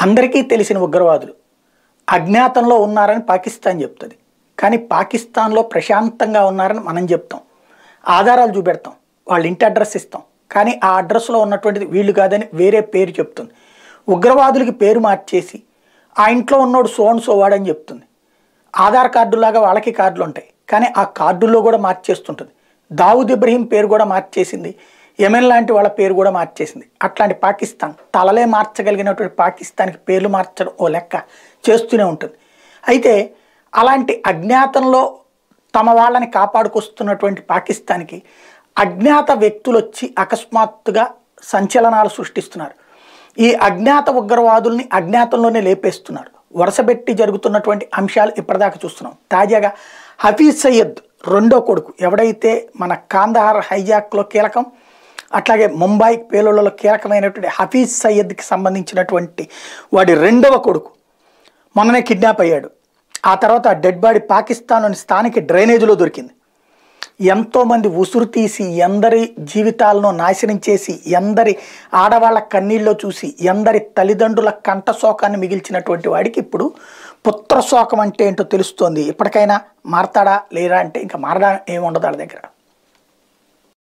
అందరికీ తెలిసిన ఉగ్రవాదులు అజ్ఞాతంలో ఉన్నారని పాకిస్తాన్ చెప్తుంది. కానీ పాకిస్తాన్లో ప్రశాంతంగా ఉన్నారని మనం చెప్తాం, ఆధారాలు చూపెడతాం, వాళ్ళ ఇంటి అడ్రస్ ఇస్తాం. కానీ ఆ అడ్రస్లో ఉన్నటువంటిది వీళ్ళు కాదని వేరే పేరు చెప్తుంది. ఉగ్రవాదులకి పేరు మార్చేసి ఆ ఇంట్లో ఉన్నోడు సో వాడని చెప్తుంది. ఆధార్ కార్డులాగా వాళ్ళకి కార్డులు ఉంటాయి, కానీ ఆ కార్డుల్లో కూడా మార్చేస్తుంటుంది. దావుద్ ఇబ్రహీం పేరు కూడా మార్చేసింది, యెమెన్ లాంటి వాళ్ళ పేరు కూడా మార్చేసింది. అట్లాంటి పాకిస్తాన్, తలలే మార్చగలిగినటువంటి పాకిస్తాన్కి పేర్లు మార్చడం ఓ లెక్క చేస్తూనే ఉంటుంది. అయితే అలాంటి అజ్ఞాతంలో తమ వాళ్ళని కాపాడుకొస్తున్నటువంటి పాకిస్తాన్కి అజ్ఞాత వ్యక్తులు వచ్చి అకస్మాత్తుగా సంచలనాలు సృష్టిస్తున్నారు. ఈ అజ్ఞాత ఉగ్రవాదుల్ని అజ్ఞాతంలోనే లేపేస్తున్నారు. వరుసపెట్టి జరుగుతున్నటువంటి అంశాలు ఇప్పటిదాకా చూస్తున్నాం. తాజాగా హఫీజ్ సయ్యద్ రెండో కొడుకు, ఎవడైతే మన కాందహార్ హైజాక్లో కీలకం, అట్లాగే ముంబై పేలుళ్లలో కీలకమైనటువంటి హఫీజ్ సయ్యద్కి సంబంధించినటువంటి వాడి రెండవ కొడుకు మొన్ననే కిడ్నాప్ అయ్యాడు. ఆ తర్వాత ఆ డెడ్ బాడీ పాకిస్తాన్లోని స్థానిక డ్రైనేజ్లో దొరికింది. ఎంతోమంది ఉసురు తీసి ఎందరి జీవితాలను నాశనం చేసి ఎందరి ఆడవాళ్ళ కన్నీళ్ళలో చూసి ఎందరి తల్లిదండ్రుల కంఠశోకాన్ని మిగిల్చినటువంటి వాడికి ఇప్పుడు పుత్రశోకం అంటే ఏంటో తెలుస్తోంది. ఇప్పటికైనా మారతాడా లేరా అంటే ఇంకా మారడా ఏముండదు వాళ్ళ దగ్గర.